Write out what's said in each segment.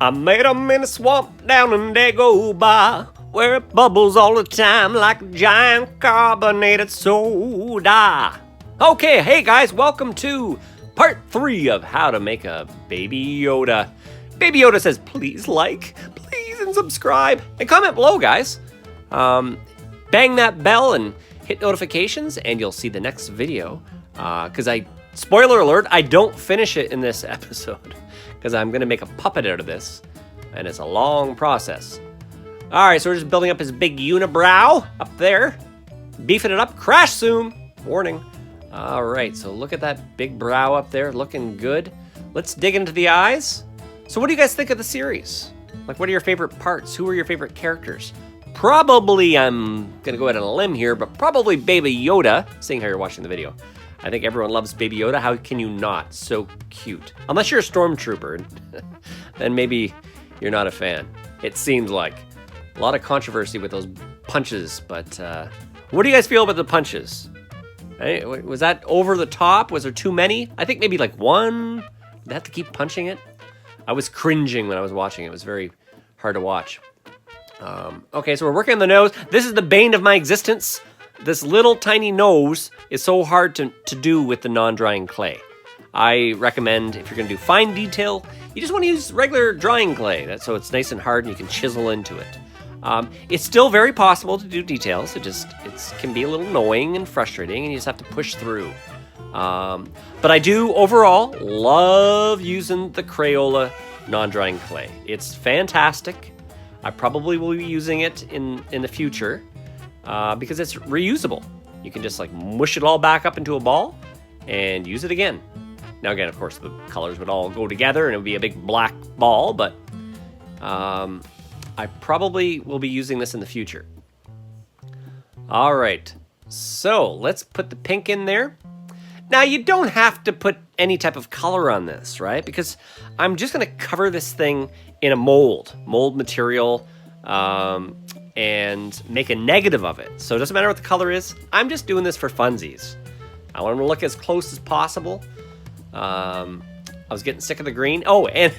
I met him in a swamp down in Dagobah, where it bubbles all the time like a giant carbonated soda. Okay, hey guys, welcome to part 3 of how to make a Baby Yoda. Baby Yoda says, please like, please, and subscribe, and comment below, guys. Bang that bell and hit notifications, and you'll see the next video. Because spoiler alert, I don't finish it in this episode, because I'm going to make a puppet out of this, and it's a long process. All right, so we're just building up his big unibrow up there, beefing it up. Crash zoom, warning. All right, so look at that big brow up there, looking good. Let's dig into the eyes. So what do you guys think of the series? Like, what are your favorite parts? Who are your favorite characters? Probably, I'm gonna go out on a limb here, but probably Baby Yoda, seeing how you're watching the video. I think everyone loves Baby Yoda. How can you not? So cute. Unless you're a stormtrooper, then maybe you're not a fan. It seems like. A lot of controversy with those punches, but what do you guys feel about the punches? Hey, was that over the top? Was there too many? I think maybe like one. Did I have to keep punching it? I was cringing when I was watching it. It was very hard to watch. Okay, so we're working on the nose. This is the bane of my existence. This little tiny nose is so hard to do with the non-drying clay. I recommend, if you're going to do fine detail, you just want to use regular drying clay. So it's nice and hard and you can chisel into it. It's still very possible to do details. It can be a little annoying and frustrating, and you just have to push through. But I do, overall, love using the Crayola non-drying clay. It's fantastic. I probably will be using it in the future because it's reusable. You can just like mush it all back up into a ball and use it again. Now again, of course, the colors would all go together and it would be a big black ball, but I probably will be using this in the future. All right, so let's put the pink in there. Now, you don't have to put any type of color on this, right? Because I'm just going to cover this thing in a mold material, and make a negative of it. So it doesn't matter what the color is. I'm just doing this for funsies. I want them to look as close as possible. I was getting sick of the green. Oh, and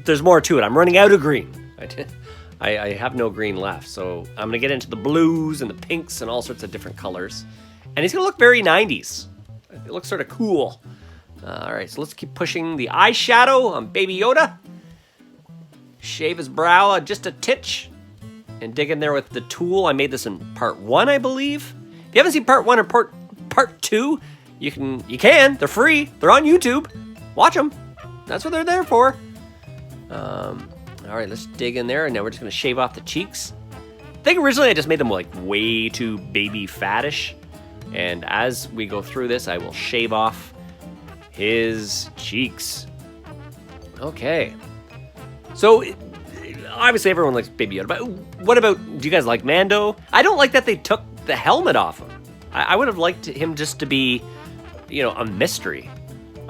there's more to it. I'm running out of green. I have no green left, so I'm going to get into the blues and the pinks and all sorts of different colors. And he's going to look very 90s. It looks sort of cool. All right, so let's keep pushing the eyeshadow on Baby Yoda. Shave his brow just a titch. And dig in there with the tool. I made this in part 1, I believe. If you haven't seen part 1 or part 2, you can. They're free. They're on YouTube. Watch them. That's what they're there for. All right, let's dig in there. And now we're just going to shave off the cheeks. I think originally I just made them like way too baby fattish. And as we go through this, I will shave off his cheeks. Okay. So, obviously everyone likes Baby Yoda, but what about, do you guys like Mando? I don't like that they took the helmet off him. I would have liked him just to be, a mystery.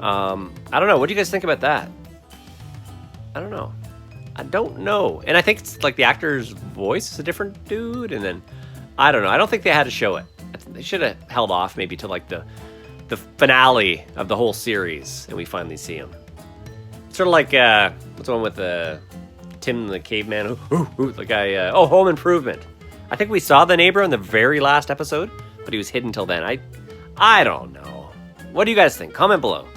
I don't know. What do you guys think about that? I don't know. And I think it's like the actor's voice is a different dude, and then, I don't know. I don't think they had to show it. They should have held off maybe to like the finale of the whole series, and we finally see him. Sort of like, what's the one with Tim the Caveman? The guy, Home Improvement. I think we saw the neighbor in the very last episode, but he was hidden till then. I don't know. What do you guys think? Comment below.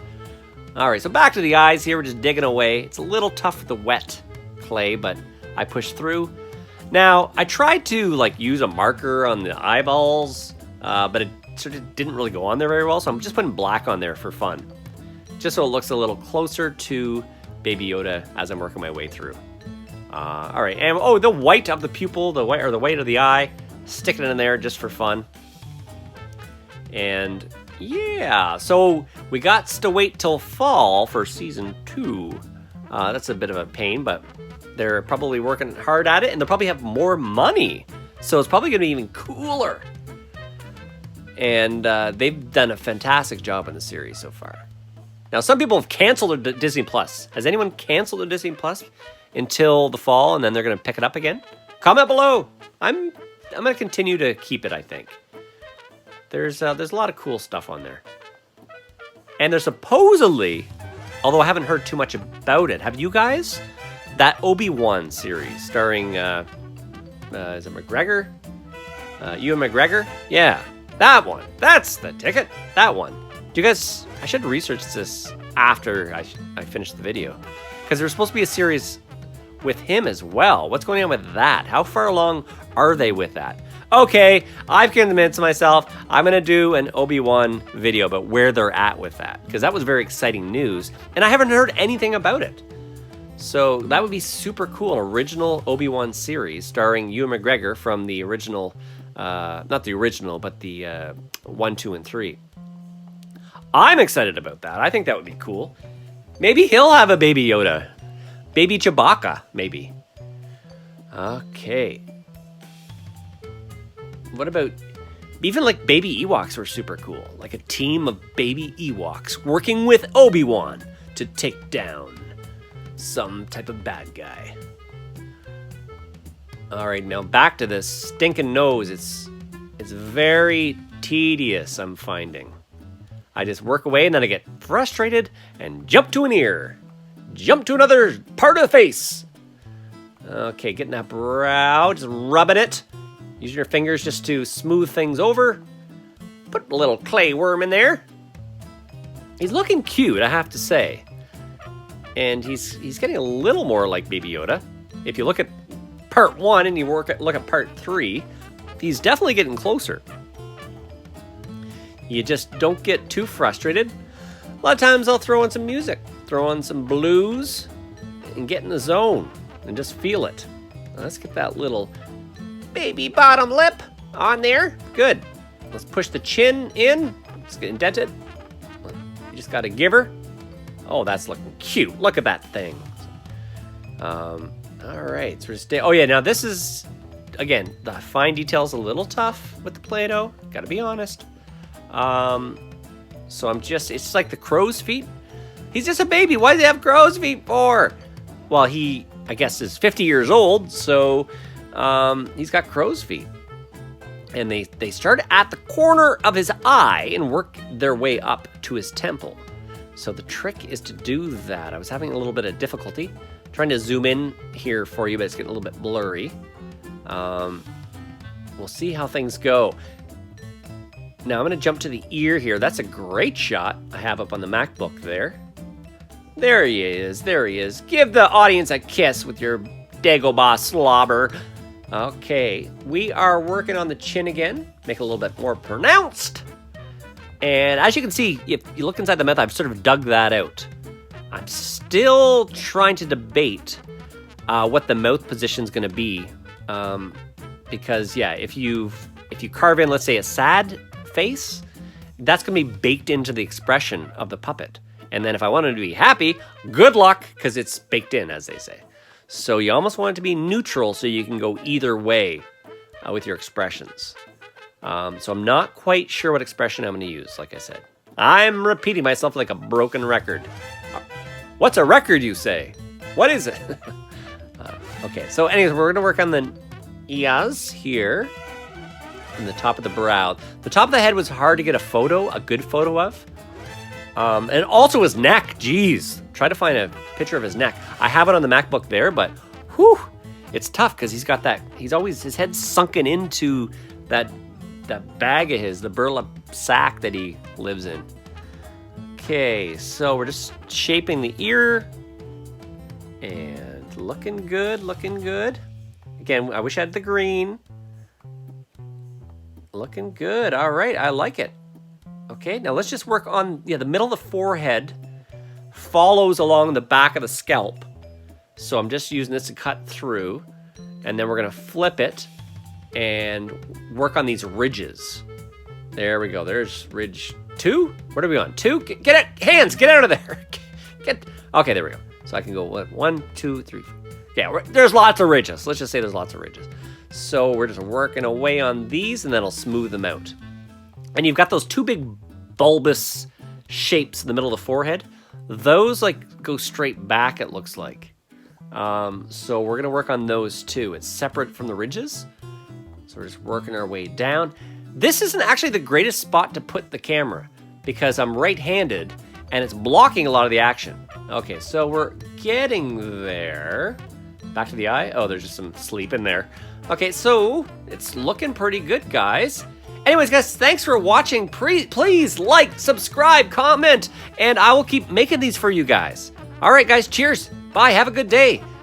All right, so back to the eyes here. We're just digging away. It's a little tough with the wet clay, but I pushed through. Now, I tried to use a marker on the eyeballs, but it sort of didn't really go on there very well, so I'm just putting black on there for fun, just so it looks a little closer to Baby Yoda as I'm working my way through. All right, and the white of the pupil, the white of the eye, sticking it in there just for fun. And yeah, so we got to wait till fall for season 2. That's a bit of a pain, but they're probably working hard at it, and they'll probably have more money, so it's probably going to be even cooler. And they've done a fantastic job in the series so far. Now, some people have canceled their Disney Plus. Has anyone canceled their Disney Plus until the fall, and then they're going to pick it up again? Comment below. I'm going to continue to keep it, I think. There's a lot of cool stuff on there. And there's supposedly, although I haven't heard too much about it, have you guys? that Obi-Wan series starring, is it McGregor? Ewan McGregor? Yeah, that one. That's the ticket. That one. Do you guys... I should research this after I finish the video. Because there's supposed to be a series with him as well. What's going on with that? How far along are they with that? Okay, I've convinced myself I'm going to do an Obi-Wan video about where they're at with that. Because that was very exciting news. And I haven't heard anything about it. So that would be super cool. An original Obi-Wan series starring Ewan McGregor from the original... not the original, but the 1, 2, and 3. I'm excited about that. I think that would be cool. Maybe he'll have a Baby Yoda. Baby Chewbacca, maybe. Okay. What about... Even like Baby Ewoks were super cool. Like a team of Baby Ewoks working with Obi-Wan to take down some type of bad guy. All right, now back to this stinking nose. It's very tedious, I'm finding. I just work away and then I get frustrated and jump to an ear. Jump to another part of the face. Okay, getting that brow, just rubbing it. Using your fingers just to smooth things over. Put a little clay worm in there. He's looking cute, I have to say. And he's getting a little more like Baby Yoda. If you look at part 1 and you look at part 3, he's definitely getting closer. You just don't get too frustrated. A lot of times I'll throw on some music, throw on some blues, and get in the zone and just feel it. Let's get that little baby bottom lip on there. Good. Let's push the chin in. Let's get indented. You just got to give her. Oh, that's looking cute. Look at that thing. All right. So oh yeah. Now this is, again, the fine detail's a little tough with the Play-Doh. Got to be honest. So it's just like the crow's feet. He's just a baby. Why does he have crow's feet for? Well, he, I guess, is 50 years old, so he's got crow's feet. And they start at the corner of his eye and work their way up to his temple. So the trick is to do that. I was having a little bit of difficulty trying to zoom in here for you, but it's getting a little bit blurry. We'll see how things go. Now I'm going to jump to the ear here. That's a great shot I have up on the MacBook there. There he is. There he is. Give the audience a kiss with your Dagobah slobber. Okay, we are working on the chin again. Make it a little bit more pronounced. And as you can see, if you look inside the mouth, I've sort of dug that out. I'm still trying to debate what the mouth position is going to be. Because, yeah, if you carve in, let's say, a sad face, that's going to be baked into the expression of the puppet. And then if I wanted to be happy, good luck, because it's baked in, as they say. So you almost want it to be neutral so you can go either way with your expressions. So I'm not quite sure what expression I'm going to use, like I said. I'm repeating myself like a broken record. What's a record, you say? What is it? Okay, so anyways, we're going to work on the ears here. In the top of the brow. The top of the head was hard to get a good photo of. And also his neck, geez. Try to find a picture of his neck. I have it on the MacBook there, but whew, it's tough because he's got that, his head's sunken into that bag of his, the burlap sack that he lives in. Okay, so we're just shaping the ear. And looking good, looking good. Again, I wish I had the green. Looking good. All right, I like it. Okay, now let's just work on, the middle of the forehead follows along the back of the scalp. So I'm just using this to cut through, and then we're gonna flip it and work on these ridges. There we go, there's ridge 2. What are we on? 2? Get it, hands, get out of there. Okay, there we go. So I can go 1, 2, 3, 4. Yeah, there's lots of ridges. Let's just say there's lots of ridges. So we're just working away on these, and then I'll smooth them out. And you've got those 2 big bulbous shapes in the middle of the forehead. Those go straight back, it looks like. So we're gonna work on those too. It's separate from the ridges. So we're just working our way down. This isn't actually the greatest spot to put the camera because I'm right-handed and it's blocking a lot of the action. Okay, so we're getting there. Back to the eye. Oh, there's just some sleep in there. Okay, so it's looking pretty good, guys. Anyways, guys, thanks for watching. Please like, subscribe, comment, and I will keep making these for you guys. All right, guys, cheers. Bye. Have a good day.